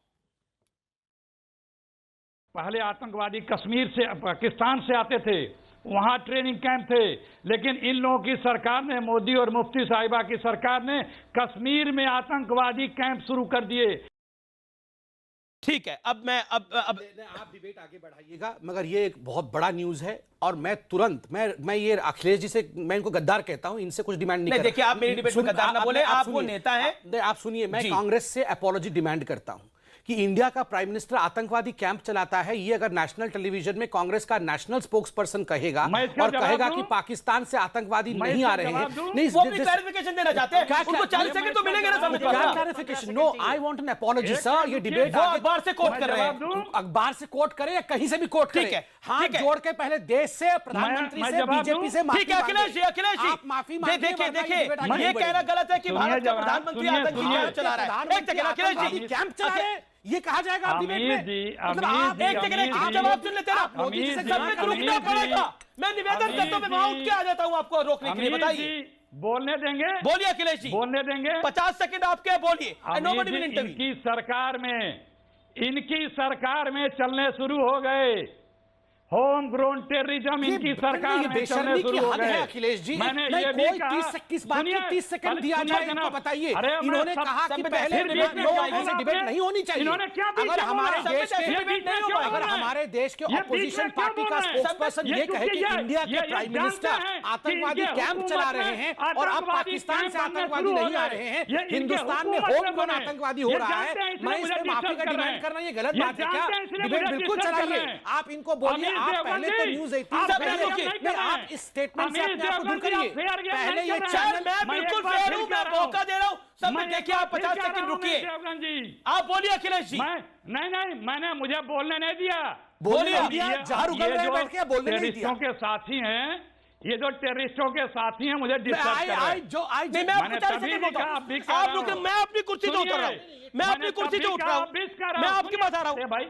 पहले आतंकवादी कश्मीर से, पाकिस्तान से आते थे, वहां ट्रेनिंग कैंप थे, लेकिन इन लोगों की सरकार ने, मोदी और मुफ्ती साहिबा की सरकार ने कश्मीर में आतंकवादी कैंप शुरू कर दिए। ठीक है, अब आप डिबेट आगे बढ़ाइएगा, मगर ये एक बहुत बड़ा न्यूज है, और मैं तुरंत मैं ये अखिलेश जी से, मैं इनको गद्दार कहता हूं, इनसे कुछ डिमांड नहीं। देखिए, आप मेरी डिबेट में गद्दार ना बोले, आप वो नेता हैं। आप सुनिए, मैं कांग्रेस से अपॉलॉजी डिमांड करता हूं कि इंडिया का प्राइम मिनिस्टर आतंकवादी कैंप चलाता है, ये अगर नेशनल टेलीविजन में कांग्रेस का नेशनल स्पोक्स पर्सन कहेगा और कहेगा कि पाकिस्तान से आतंकवादी नहीं आ रहे हैं, नहीं, वो अपनी क्लैरिफिकेशन देना चाहते हैं, उनको 40 सेकंड तो मिलेंगे ना समझ। क्या clarification? No, I want an apology sir. ये डिबेट अखबार से कोट कर रहे हैं, अखबार से कोट करे या कहीं से भी कोट करे, ठीक है, हाथ जोड़ के पहले देश से, प्रधानमंत्री से, बीजेपी से माफी। ठीक है अखिलेश जी, आप माफी मांगिए। देखिए, ये कहना गलत है कि भारत का प्रधानमंत्री आतंकी कैंप चला रहा है। एक सेकंड अखिलेश जी, कैंप चला रहे हैं, ये कहा जाएगा आप डिबेट में? मतलब आप एक सेकंड आप जवाब सुन लेते हैं, मोदी जी से सब कुछ रुकना पड़ेगा। मैं निवेदन करता हूं, मैं वहां उठ के आ जाता हूं आपको रोकने के लिए। बताइए, बोलने देंगे? बोलिए अखिलेश जी, बोलने देंगे? 50 सेकंड आपके, बोलिए। इनकी सरकार में चलने शुरू हो गए होम ग्रोन टेररिज्म, इनकी सरकार में चलने शुरू हो गए। अखिलेश जी, मैंने ये भी कहा, 30 बात को 30 सेकंड दिया जाए, इनको बताइए। इन्होंने कहा कि पहले डिबेट नहीं होनी चाहिए। इन्होंने क्या अगर हमारे देश के ऑपोजिशन पार्टी का स्पोक्सपर्सन ये कहे कि इंडिया के प्राइम मिनिस्टर आतंकवादी कैंप चला रहे हैं और अब पाकिस्तान से आतंकवादी नहीं आ रहे हैं, हिंदुस्तान में होम ग्रोन आतंकवादी हो रहा है, मैं इसमें माफी का डिमांड करना ये गलत बात है क्या? डिबेट बिल्कुल चलाइए, आप इनको बोलिए। आप पहले तो न्यूज़ 18 आप इस स्टेटमेंट से अपने आप को दूर करिए। पहले ये चैनल, मैं बिल्कुल फेयर हूं, मैं मौका दे रहा हूं। सब देखिए, आप 50 सेकंड रुकिए, आप बोलिए अखिलेश जी। नहीं, मैंने मुझे बोलने नहीं दिया। बोलिए, बैठ के बोलने नहीं दिया। के साथी हैं, ये जो टेररिस्टों के साथी हैं, मुझे डिस्टर्ब कर रहे हैं। मैं अपनी कुर्सी से उतर रहा हूं, मैं अपनी कुर्सी से उठ रहा हूं, मैं आपके पास आ रहा हूं भाई,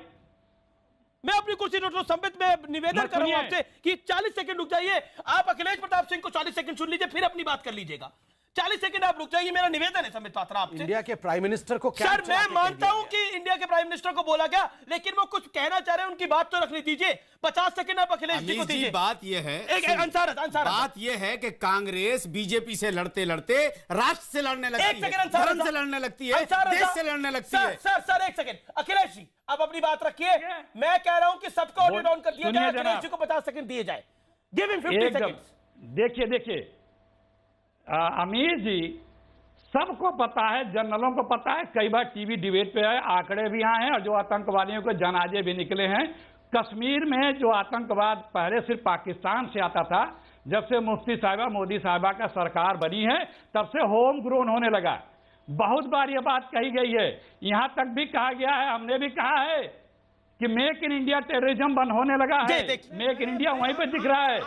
मैं अपनी कुर्सी से उठ रहा हूं। संबित, मैं निवेदन कर रहा हूं आपसे कि 40 सेकंड रुक जाइए। आप अखिलेश प्रताप सिंह को 40 सेकंड सुन लीजिए, फिर अपनी बात कर लीजिएगा। 40 सेकंड आप रुक जाइए, मेरा निवेदन है संबित पात्रा आपसे। इंडिया के प्राइम मिनिस्टर को सर मैं मानता हूं कि इंडिया के प्राइम मिनिस्टर को बोला गया, लेकिन वो कुछ कहना चाह रहे हैं, उनकी बात तो रखने दीजिए। 50 सेकंड आप अखिलेश जी को दीजिए। बात ये है, बात ये है कि कांग्रेस बीजेपी से लड़ते लड़ते राष्ट्र से लड़ने लगती है, धर्म से लड़ने लगती है, देश से लड़ने लगती है। सर एक सेकंड, अखिलेश जी आप अपनी बात रखिए। मैं कह रहा हूं कि सबको ऑडियो डाउन कर दिया जाए, अखिलेश जी को 50 सेकंड दिए जाए। Give him 50 second. देखिए अमीर जी, सबको पता है, जनरलों को पता है, कई बार टीवी डिबेट पे आए, आंकड़े भी आए हैं और जो आतंकवादियों के जनाजे भी निकले हैं। कश्मीर में जो आतंकवाद पहले सिर्फ पाकिस्तान से आता था, जब से मुफ्ती साहिबा मोदी साहिबा का सरकार बनी है तब से होम ग्रोन होने लगा। बहुत बार ये बात कही गई है, यहां तक भी कहा गया है, हमने भी कहा है कि मेक इन इंडिया टेररिज्म बंद होने लगा है। मेक इन इंडिया वहीं पे दिख रहा है।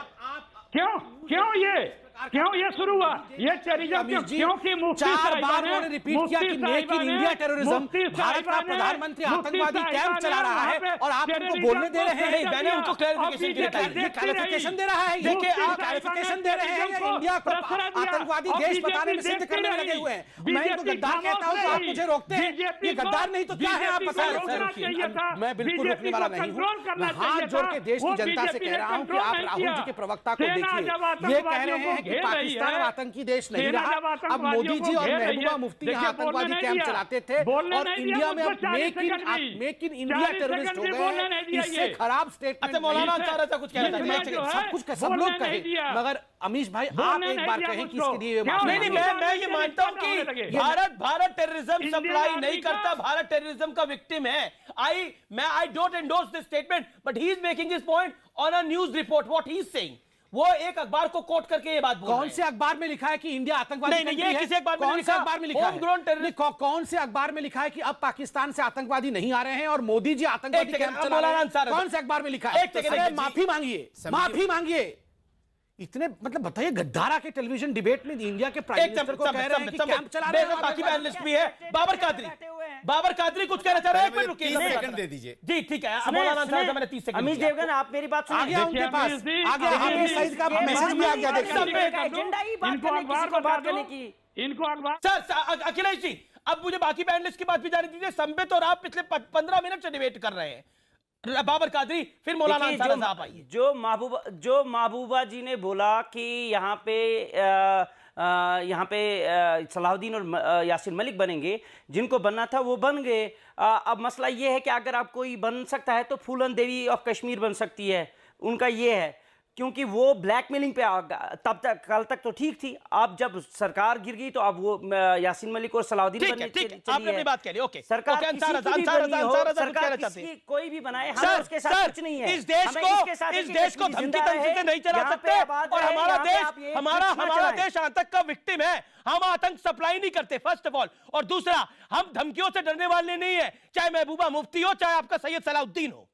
क्यों ये शुरू हुआ ये टेररिज्म? क्योंकि मुफ्ती साहिबा ने रिपीट किया कि make in India terrorism, Bharat का प्रधानमंत्री आतंकवादी कैंप चला रहा है और आप उनको बोलने दे रहे हैं। मैंने उनको क्लैरिफिकेशन दे रहा है। देखिए आप क्लैरिफिकेशन दे रहे हैं, इंडिया को आतंकवादी देश बताने में सिद्ध करने में लगे हुए हैं। मैं इनको गद्दार कहता हूं तो आप मुझे रोकते हैं, ये गद्दार नहीं तो क्या है आप बताइए। मैं बिल्कुल रोकने वाला नहीं हूं, मैं हाथ जोड़ के देश की जनता से कह रहा हूं कि आप राहुल जी के प्रवक्ता को देखिए, ये कह रहे हैं कि पाकिस्तान आतंकी देश नहीं रहा। अब मोदी जी और महबूबा मुफ्ती यहाँ आतंकवादी कैंप चलाते थे और इंडिया में अब मेक इन इंडिया टेररिस्ट हो गए। इससे खराब स्टेटमेंट मौलाना कुछ कह रहा था, सब कुछ सब लोग कहें, मगर अमीश भाई आप एक बार कहें कि इसके लिए नहीं, मैं ये मानता हूं कि भारत टेररिज्म सप्लाई नहीं करता, भारत टेररिज्म का विक्टिम है। I don't endorse this statement, but he is making his point on a news report. What he is saying, वो एक अखबार को कोट करके ये बात बोल रहे हैं। कौन से अखबार में लिखा है कि इंडिया आतंकवादी नहीं, ये किसी अखबार में कौन से अखबार में लिखा है? होमग्रोन टेररिस्ट। कौन से अखबार में लिखा है कि अब पाकिस्तान से आतंकवादी नहीं आ रहे हैं और मोदी जी आतंकवादी कैंप चला रहे हैं? कौन से अखबार में लिखा है? माफी मांगिए। इतने मतलब बताइए, गद्दारा के टेलीविजन डिबेट में इंडिया के प्राइम मिनिस्टर को कह रहे हैं कि कैंप चला रहे हैं। बाकी पैनलिस्ट भी है। बाबर कादरी कुछ कह रहा है, 30 सेकंड दे दीजिए जी। ठीक है मौलाना साहब, मैंने 30 सेकंड। अमित देवगन आप मेरी बात सुनिए। आगे उनके पास आगे सईद का मैसेज भी आ गया। एजेंडा ही बात करने, किसी को बात करने की। इनको अखबार सर अखिलेश जी, अब मुझे बाकी पैनलिस्ट की बात भी जाने दीजिए। संबित और आप पिछले 15 मिनट से डिबेट कर रहे हैं। बाबर कादरी, फिर मौलाना साहब आइए। जो महबूबा जी ने बोला कि यहाँ पे सलाहुद्दीन और यासीन मलिक बनेंगे, जिनको बनना था वो बन गए। अब मसला ये है कि अगर आप कोई बन सकता है तो फूलन देवी ऑफ कश्मीर बन सकती है। उनका ये है, क्योंकि वो ब्लैकमेलिंग पे तब तक कल तक तो ठीक थी, अब जब सरकार गिर गई तो अब वो यासीन मलिक और सलाहुद्दीन बनने चली है। आपने अपनी बात कह ली, ओके। सरकार किसी कोई भी बनाए, हम उसके साथ कुछ नहीं है। इस देश को धमकी से नहीं चला सकते और हमारा देश आतंक का विक्टिम है। हम आतंक सप्लाई नहीं करते फर्स्ट ऑफ ऑल, और दूसरा हम धमकियों से डरने वाले नहीं है, चाहे महबूबा मुफ्ती हो चाहे आपका सैयद सलाउद्दीन हो।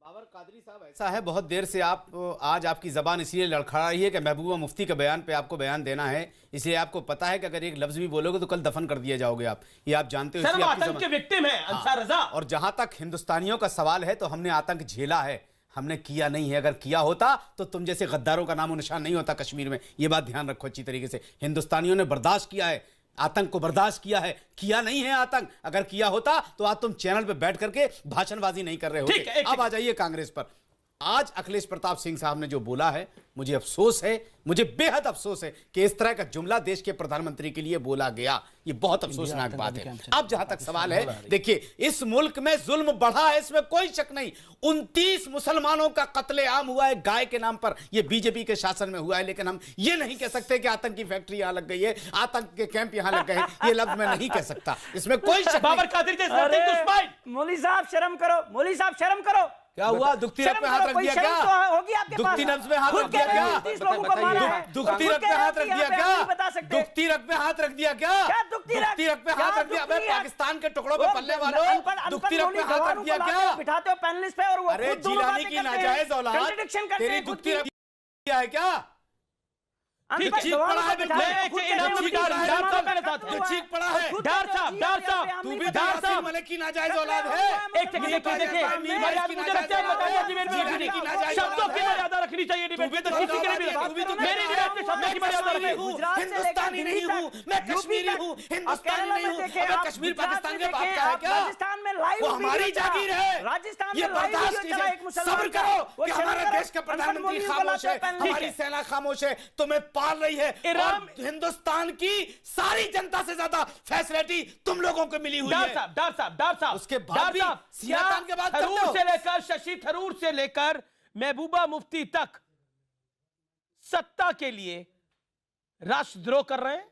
बाबर कादरी साहब, ऐसा है बहुत देर से आज आपकी जबान इसलिए लड़खड़ा रही है कि महबूबा मुफ्ती के बयान पे आपको बयान देना है, इसलिए आपको पता है कि अगर एक लफ्ज भी बोलोगे तो कल दफन कर दिए जाओगे आप, ये आप जानते हो। आतंक के विक्टिम है अंसार रजा। और जहां तक हिंदुस्तानियों का सवाल है तो हमने आतंक झेला है, हमने किया नहीं है। अगर किया होता तो तुम जैसे गद्दारों का नामो निशान नहीं होता कश्मीर में। ये बात ध्यान रखो अच्छी तरीके से। हिंदुस्तानियों ने बर्दाश्त किया है, आतंक को बर्दाश्त किया है, किया नहीं है आतंक। अगर किया होता तो आज तुम चैनल पे बैठ करके भाषणबाजी नहीं कर रहे होते। अब आ जाइए कांग्रेस पर। आज अखिलेश प्रताप सिंह साहब ने जो बोला है, मुझे अफसोस है, मुझे बेहद अफसोस है कि इस तरह का जुमला देश के प्रधानमंत्री के लिए बोला गया। ये बहुत अफसोसनाक बात है। अब जहां तक सवाल है, देखिए इस मुल्क में जुल्म बढ़ा है, इसमें कोई शक नहीं। 29 मुसलमानों का कत्लेआम हुआ है गाय के नाम पर, यह बीजेपी के शासन में हुआ है। लेकिन हम ये नहीं कह सकते कि आतंक की फैक्ट्री यहां लग गई है, आतंक के कैंप यहां लग गए, ये लफ्ज मैं नहीं कह सकता, इसमें कोई शक नहीं। मौली साहब शर्म करो, मौली साहब शर्म करो। क्या हुआ? दुखती रथ पे हाथ रख दिया क्या? दुखती रथ पे हाथ रख दिया क्या? दुखती रथ पे हाथ रख दिया क्या? दुखती रथ पे हाथ रख दिया क्या? दुखती रथ पे हाथ रख दिया? पाकिस्तान के टुकड़ों पे पलने वालों, दुखती रथ पे हाथ रख दिया क्या? बिठाते हो पैनलिस्ट पे और वो अरे जिलानी की नाजायज औलाद तेरी दुखती रथ किया है क्या? चीख पड़ा है, चीख पड़ा है। तू भी यासीन मलिक की नाजायज औलाद है। एक सेकंड देखिए, शब्दों की मर्यादा रखनी भी चाहिए डिबेट में, तो किसी के लिए भी मेरी डिबेट में शब्द की मर्यादा रखें। हिंदुस्तानी नहीं हूं मैं, कश्मीरी हूं, हिंदुस्तानी नहीं हूं। अगर कश्मीर पाकिस्तान के बात का है क्या? राजस्थान में लाइव वो हमारी जागीर है, राजस्थान ये बर्दाश्त कीजिए, सब्र करो कि हमारे देश का प्रधानमंत्री खामोश है, हमारी सेना खामोश है, तुम्हें पाल रही है, और हिंदुस्तान की सारी जनता से ज्यादा फैसिलिटी तुम लोगों को मिली हुई है। डॉक्टर साहब उसके बाद भी सियासत के बाद थरूर से लेकर शशि थरूर से लेकर महबूबा मुफ्ती तक सत्ता के लिए राष्ट्रद्रोह कर रहे हैं।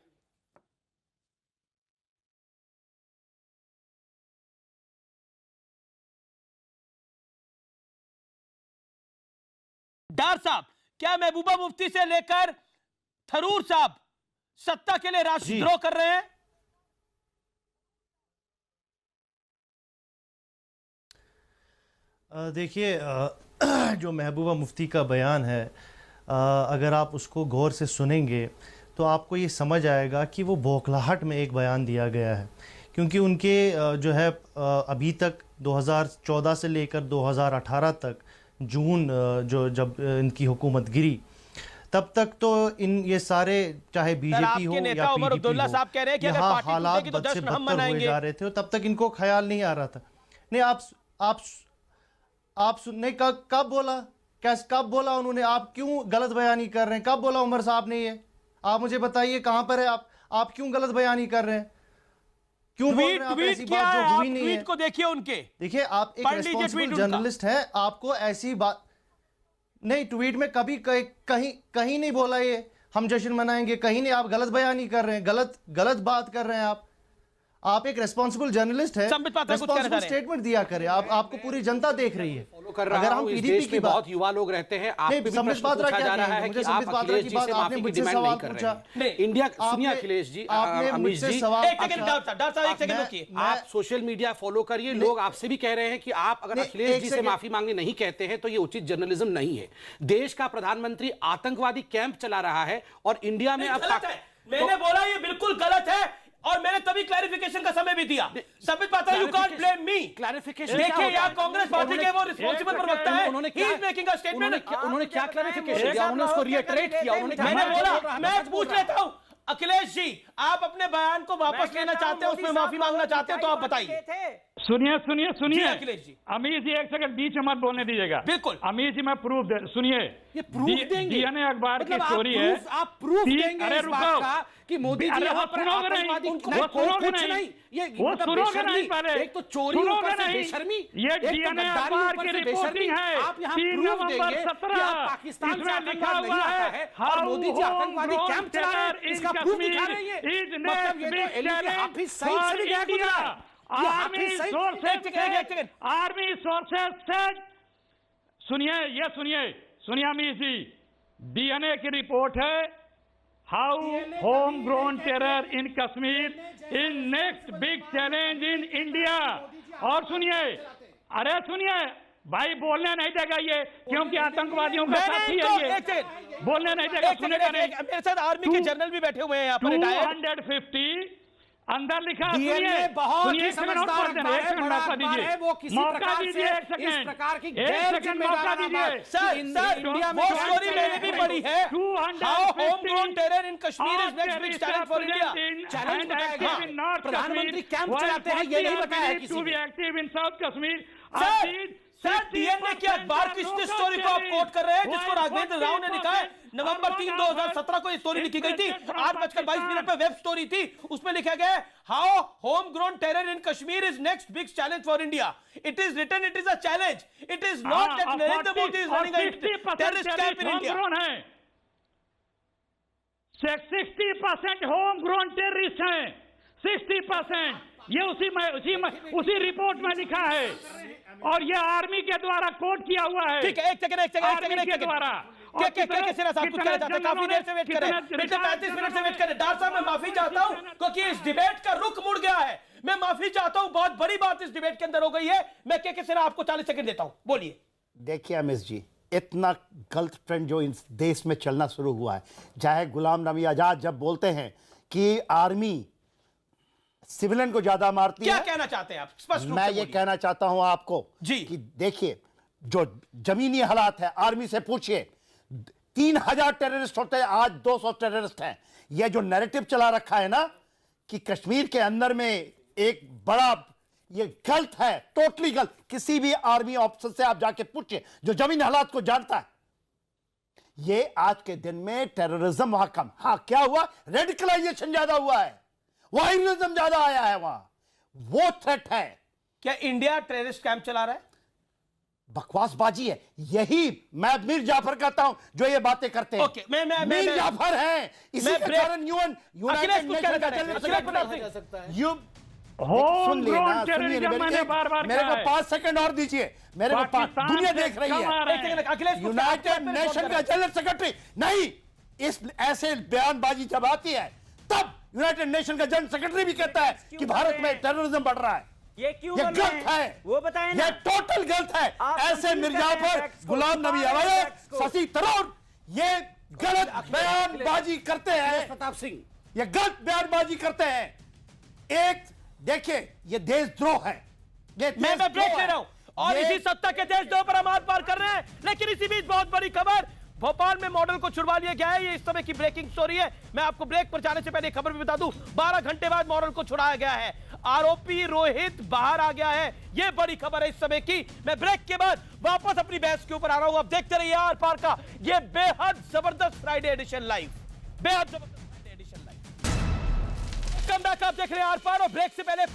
डार साहब, क्या महबूबा मुफ्ती से लेकर थरूर साहब सत्ता के लिए राष्ट्रद्रोह कर रहे हैं? देखिए, जो महबूबा मुफ्ती का बयान है, अगर आप उसको गौर से सुनेंगे तो आपको ये समझ आएगा कि वो बौखलाहट में एक बयान दिया गया है, क्योंकि उनके जो है अभी तक 2014 से लेकर 2018 तक जून जब इनकी हुकूमत गिरी, तब तक तो ये सारे चाहे बीजेपी हो या पीडीपी हो, यहाँ हालात बद से बदतर हुए जा रहे थे, तब तक इनको ख्याल नहीं आ रहा था। नहीं, आप सुनने कब बोला, कब बोला उन्होंने? आप क्यों गलत बयानी कर रहे हैं? कब बोला उमर साहब ने ये? आप मुझे बताइए कहां पर है आप क्यों गलत बयानी कर रहे हैं? क्यों बोल रहे हैं आप ऐसी बात जो हुई नहीं है? ट्वीट को देखिए उनके। देखिए, आप एक रिस्पॉन्सिबल जर्नलिस्ट हैं, आपको ऐसी बात नहीं, ट्वीट में कभी कहीं नहीं बोला ये हम जश्न मनाएंगे, कहीं नहीं। आप गलत बयानी कर रहे हैं, गलत बात कर रहे हैं। आप एक रेस्पॉन्सिबल जर्नलिस्ट है, रेस्पॉन्सिबल स्टेटमेंट दिया करें। आपको पूरी जनता देख रही है। अगर हम पीडीपी की बहुत युवा लोग रहते हैं, आपसे भी प्रश्न पूछा जा रहा है कि आप अखिलेश जी से माफी की डिमांड नहीं कर रहे हैं। इंडिया, सुनिए अखिलेश जी, अमीश जी, एक सेकंड रुकिए। आप सोशल मीडिया फॉलो करिए, लोग आपसे भी कह रहे हैं कि आप अगर अखिलेश जी से माफी मांगने नहीं कहते हैं तो ये उचित जर्नलिज्म नहीं है। देश का प्रधानमंत्री आतंकवादी कैंप चला रहा है और इंडिया में अब मैंने बोला ये बिल्कुल गलत है, और मैंने तभी क्लैरिफिकेशन का समय भी दिया। Sambit Patra, you can't blame me. Clarification देखिए यार, कांग्रेस पार्टी के वो रिस्पांसिबल प्रवक्ता है, he is making a statement. उन्होंने क्या क्लैरिफिकेशन दिया? उन्होंने उसको रिएटरेट किया। मैंने बोला, मैं पूछ लेता हूं, अखिलेश जी, आप अपने बयान को वापस लेना चाहते हैं, उसमें माफी मांगना चाहते हैं, तो आप बताइए। सुनिए अखिलेश जी, अमीर जी, एक सेकंड बीच में मत बोलने दीजिएगा। बिल्कुल अमीर जी, मैं प्रूफ दे, सुनिए, ये प्रूफ देंगे, डीएनए अखबार की स्टोरी है। आप प्रूफ देंगे इस बात का कि मोदी जी यहाँ पर आतंकवादी कुछ नहीं, ये नहीं पहले, एक तो चोरी, ऊपर से बेशर्मी, ये डीएनए अखबार की रिपोर्टिंग है। आप यहाँ प्रूफ देंगे कि आप पाकिस्तान से आतंकवाद नहीं आता है और मोदी जी आतंकवादी कैंप चला रहे हैं, इसका प्रूफ दिखा रही है। मतलब ये तो एलिट हाफिज सईद से भी गया गुजरा है। आर्मी सोर्सेस से सुनिए अमीर जी, डीएनए की रिपोर्ट है, how home grown terror in Kashmir in next big challenge in India. और सुनिए भाई, बोलने नहीं देगा ये, क्योंकि आतंकवादियों का साथी है ये, बोलने नहीं देगा, सुनेगा नहीं। मेरे साथ आर्मी के जनरल भी बैठे हुए हैं यहाँ पर। 250 अंदर लिखा, सुनिए, बहुत ही समझदार है, वो किसी प्रकार से इस प्रकार की गैर जिम्मेदाराना सर इंडिया में स्टोरी मैंने भी पढ़ी है, how home grown terror in Kashmir is next big challenge for India. Challenge बताया गया, प्रधानमंत्री कैंप चलाते हैं, ये नहीं बताया किसी ने। Active in south Kashmir. Sir DNA के अखबार की स्टोरी को आप कोट कर रहे हैं, जिसको राघवेंद्र राव ने लिखा है। नवंबर 3, 2017 को ये स्टोरी लिखी गई थी, 8:22 पे वेब स्टोरी थी। उसमें लिखा गया है, how home grown terror in Kashmir is next big challenge for India. It is written, it is a challenge, it is not that Narendra Modi is running a terrorist camp in India. 60% home grown terrorist हैं, 60%। ये उसी report में लिखा है, और ये army के द्वारा कोट किया हुआ है। ठीक है, एक सेकंड द्वारा। क्या सिरा साहब कुछ कहना चाहते हैं? काफी देर से वेट कर रहे हैं, 35 मिनट से वेट कर रहे हैं। डॉक्टर साहब, मैं माफी चाहता हूं क्योंकि इस डिबेट का रुख मुड़ गया है। मैं माफी चाहता हूं, बहुत बड़ी बात इस डिबेट के अंदर हो गई है। मैं के सिरा आपको 40 सेकंड देता हूं, बोलिए। देखिए अमीश जी, इतना गलत ट्रेंड जो इस देश में चलना शुरू हुआ है, चाहे गुलाम नबी आजाद जब बोलते हैं कि आर्मी सिविलियन को ज्यादा मारती क्या है, कहना चाहते हैं आप? स्पष्ट रूप मैं से ये बोलिए। कहना चाहता हूं आपको जी कि देखिए, जो जमीनी हालात है, आर्मी से पूछिए, 3000 टेररिस्ट होते हैं, आज 200 टेररिस्ट हैं। यह जो नैरेटिव चला रखा है ना कि कश्मीर के अंदर में एक बड़ा, ये गलत है, टोटली गलत। किसी भी आर्मी ऑफिसर से आप जाके पूछिए जो जमीन हालात को जानता है, ये आज के दिन में टेररिज्म वहां कम। हाँ, क्या हुआ? रेडिकलाइजेशन ज्यादा हुआ है, वायरलिज्म ज्यादा आया है वहां, वो थ्रेट है। क्या इंडिया टेररिस्ट कैंप चला रहा है? बकवासबाजी है। यही मैं मीर जाफर कहता हूं जो ये बातें करते हैं। ओके, मैं मीर जाफर हैं, इसी के कारण यूनाइटेड नेशन का सुन लेना, सुनिए मेरे को 5 सेकंड और दीजिए, मेरे को दुनिया देख रही है। यूनाइटेड नेशन का जनरल सेक्रेटरी नहीं, इस ऐसे बयानबाजी जब आती है तब यूनाइटेड नेशन का जनरल सेक्रेटरी भी कहता है कि भारत में टेररिज्म बढ़ रहा है। ये क्यों ये गलत है, वो बताएं ना। ये टोटल गलत है। ऐसे मिर्जाफर, गुलाम नबी आज़ाद, शशि थरूर ये गलत बयानबाजी करते हैं। प्रताप सिंह ये गलत बयानबाजी करते हैं। एक देखिए, ये देशद्रोह है। मैं ब्रेक ले रहा हूं और इसी सत्ता के देशद्रोह पर हम आर पार कर रहे हैं। लेकिन इसी बीच बहुत बड़ी खबर, भोपाल में मॉडल को छुड़वा लिया गया है। ये इस समय की ब्रेकिंग स्टोरी है। मैं आपको ब्रेक पर जाने से पहले खबर भी बता दूं, 12 घंटे बाद मॉडल को छुड़ाया गया है। आरोपी रोहित बाहर आ गया है। ये बड़ी खबर है इस समय की। मैं ब्रेक के बाद वापस अपनी बहस के ऊपर आ रहा हूं। अब देखते रहिए आर पार का ये बेहद जबरदस्त फ्राइडे एडिशन लाइव, बेहद जबरदस्त Friday edition live. Come back आप देख रहे हैं आर पार। और ब्रेक से पहले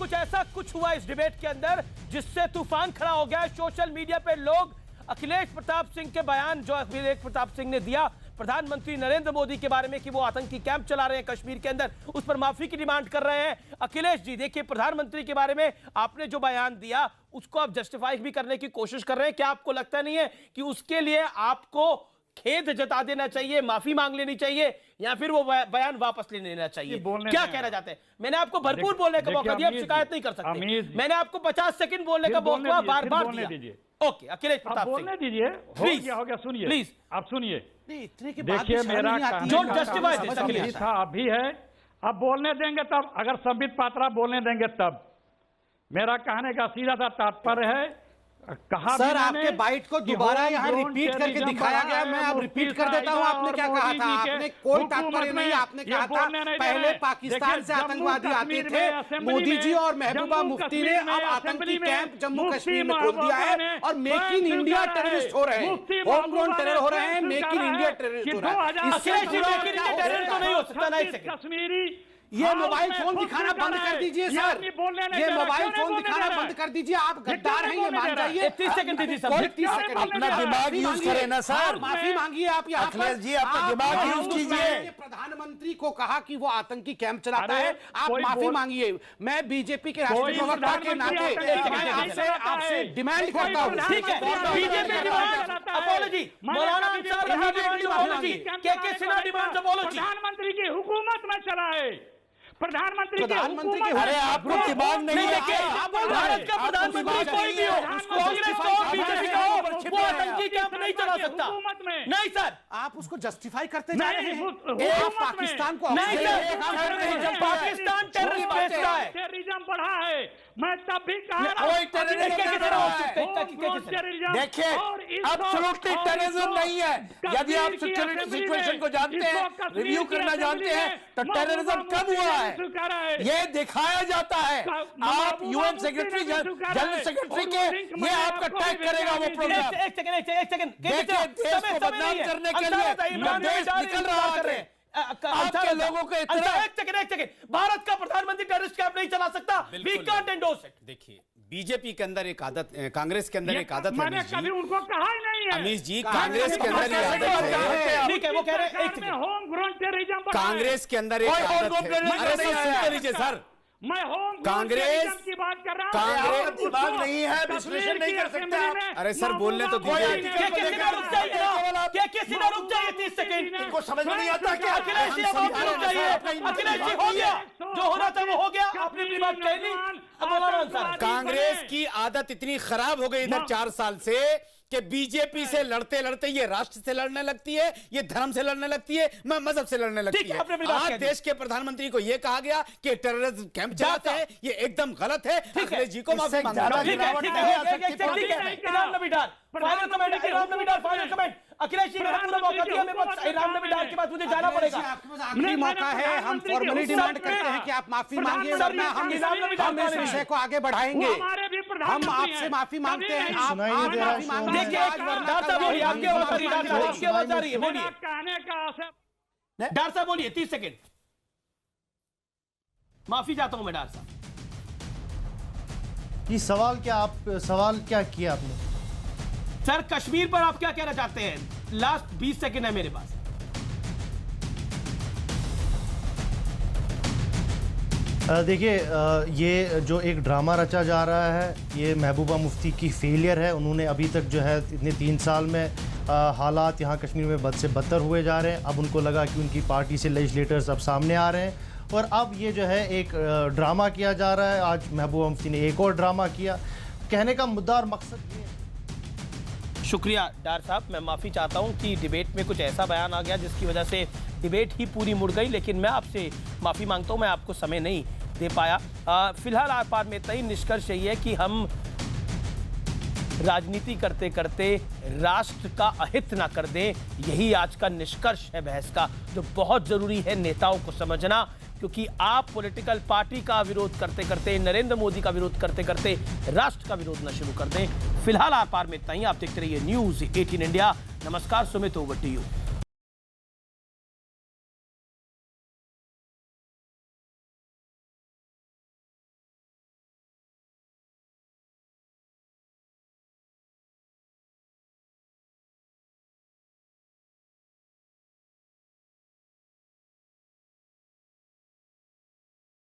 कुछ हुआ इस डिबेट के अंदर जिससे तूफान खड़ा हो गया। सोशल मीडिया पे लोग अखिलेश प्रताप सिंह के बयान जो अखिलेश प्रताप सिंह ने दिया प्रधानमंत्री नरेंद्र मोदी के बारे में कि वो आतंकी कैंप चला रहे हैं कश्मीर के अंदर, उस पर माफी की डिमांड कर रहे हैं। अखिलेश जी देखिए, प्रधानमंत्री के बारे में आपने जो बयान दिया उसको आप जस्टिफाई भी करने की कोशिश कर रहे हैं। क्या आपको लगता नहीं है कि उसके लिए आपको खेद जता देना चाहिए, माफी मांग लेनी चाहिए, या फिर वो बयान वापस ले लेना चाहिए? क्या कहना चाहते हैं? मैंने आपको भरपूर बोलने का मौका दिया, आप शिकायत नहीं कर सकते। मैंने आपको 50 सेकंड बोलने का मौका बार बार दिया। ओके, अखिलेश प्रताप सिंह बोलने दीजिए। हो गया, सुनिए प्लीज, आप सुनिए। देखिए, मेरा कहना था अभी है, अब बोलने देंगे तब, अगर संबित पात्रा बोलने देंगे तब। मेरा कहने का सीधा सा तात्पर्य है, कहा सर आपके बाइट को दोबारा यहाँ रिपीट करके दिखाया गया। मैं अब रिपीट कर देता हूँ। आपने क्या कहा था? आपने कोई तात्पर्य नहीं, आपने कहा था पहले पाकिस्तान से आतंकवादी आते थे, मोदी जी और महबूबा मुफ्ती ने अब आतंकी कैंप जम्मू कश्मीर में खोल दिया है और मेक इन इंडिया टेररिस्ट हो रहे हैं, होम ग्रोन टेरर हो रहे हैं, मेक इन इंडिया टेररिस्ट हो रहा है। इससे टेररिस्ट तो नहीं हो सकता ना। कश्मीरी ये मोबाइल फोन दिखाना बंद कर दीजिए सर, ये मोबाइल फोन दिखाना बंद कर दीजिए। आप गद्दार हैं ये मान जाइए। 30 सेकंड दीजिए सर, 30 सेकंड अपना दिमाग यूज करें ना सर। माफी मांगिए आप यहाँ पर। अखिलेश जी अपना दिमाग यूज कीजिए। प्रधानमंत्री को कहा कि वो आतंकी कैंप चलाता है, आप माफी मांगिए। मैं बीजेपी के राष्ट्रीय प्रवक्ता के नाते आपसे डिमांड करता हूँ। ठीक है, बीजेपी डिमांड अपॉलॉजी, मौलाना अंसार रही डिमांड अपॉलॉजी, के सिन्हा डिमांड अपॉलॉजी। प्रधानमंत्री की हुकूमत में चलाए, प्रधानमंत्री की अरे आपको दिमाग नहीं है क्या? भारत का प्रधानमंत्री कोई भी हो, कांग्रेस का हो, बीजेपी का हो, वो आतंकी कैंप नहीं चला सकता। नहीं सर, आप उसको जस्टिफाई करते जा रहे हैं। पाकिस्तान को नहीं सर, पाकिस्तान टेररिस्ट भेजता है, टेररिज्म बढ़ा है। मैं तब भी कहा देखिए, एब्सोल्युटली टेररिज्म नहीं है। यदि आप सिक्योरिटी सिचुएशन को जानते हैं, रिव्यू करना जानते हैं, तो टेररिज्म कम हुआ है। ये दिखाया जाता है। आप यूएन सेक्रेटरी जनरल सेक्रेटरी के, ये आपका टैग करेगा वो प्रोग्राम। एक सेकंड देखिए, देश को बदनाम करने के लिए देश निकल रहा है। आपके लोगों को इतना एक सेकंड, भारत का प्रधानमंत्री टेररिस्ट कैंप नहीं चला सकता। We can't endorse it. देखिए, बीजेपी के अंदर एक आदत, कांग्रेस के अंदर एक आदत है। मैंने कभी उनको कहा ही नहीं है। अमीश जी, कांग्रेस के अंदर ठीक है, वो कह रहे हैं होम ग्रोन टेररिज्म। कांग्रेस के अंदर एक आदत है। अरे सर सुनते लीजिए सर, मैं होम कांग्रेस की बात कर रहा हूं। कांग्रेस दिमाग नहीं है, विश्लेषण नहीं कर सकते आप। अरे सर बोलने तो दीजिए। रुक जाइए 30 सेकंड। इनको समझ में नहीं आता क्या? अखिलेश जी अब आपको रुक जाइए। अखिलेश जी हो गया, जो होना था वो हो गया। आपने अपनी बात कह दी। अब मौलाना अंसार, कांग्रेस की आदत इतनी खराब हो गई इधर 4 साल से कि बीजेपी से लड़ते लड़ते ये राष्ट्र से लड़ने लगती है, ये धर्म से लड़ने लगती है, मैं मजहब से लड़ने लगती है। आज देश के प्रधानमंत्री को ये कहा गया कि टेररिज्म कैंप चलाते हैं, ये एकदम गलत है। अखिलेश जी को माफी मांगना अखिलेश जी के बाद मुझे जाना पड़ेगा। आखिरी मौका है, हम फॉर्मली डिमांड करते हैं कि आप माफी मांगिए, वरना हम इस विषय को आगे बढ़ाएंगे। हम आपसे माफी मांगते हैं, आप माफी मांगिए। डॉक्टर साहब बोलिए, 30 सेकेंड। माफी चाहता हूं मैं डॉक्टर साहब। ये सवाल क्या किया आपने? सर, कश्मीर पर आप क्या कहना चाहते हैं? लास्ट 20 सेकेंड है मेरे पास। देखिए, ये जो एक ड्रामा रचा जा रहा है, ये महबूबा मुफ्ती की फेलियर है। उन्होंने अभी तक जो है इतने 3 साल में हालात यहाँ कश्मीर में बद से बदतर हुए जा रहे हैं। अब उनको लगा कि उनकी पार्टी से लेजिस्लेटर्स अब सामने आ रहे हैं और अब ये जो है एक ड्रामा किया जा रहा है। आज महबूबा मुफ्ती ने एक और ड्रामा किया। कहने का मुद्दा और मकसद ये है। शुक्रिया डार साहब, मैं माफ़ी चाहता हूं कि डिबेट में कुछ ऐसा बयान आ गया जिसकी वजह से डिबेट ही पूरी मुड़ गई, लेकिन मैं आपसे माफ़ी मांगता हूं, मैं आपको समय नहीं दे पाया। फिलहाल आर पार में तय निष्कर्ष यही है कि हम राजनीति करते करते राष्ट्र का अहित ना कर दें, यही आज का निष्कर्ष है बहस का, जो बहुत ज़रूरी है नेताओं को समझना, क्योंकि आप पॉलिटिकल पार्टी का विरोध करते करते, नरेंद्र मोदी का विरोध करते करते राष्ट्र का विरोध न शुरू कर दें। फिलहाल आर पार में इतना ही। आप देखते रहिए न्यूज़ 18 इंडिया। नमस्कार, सुमित, ओवर टू यू।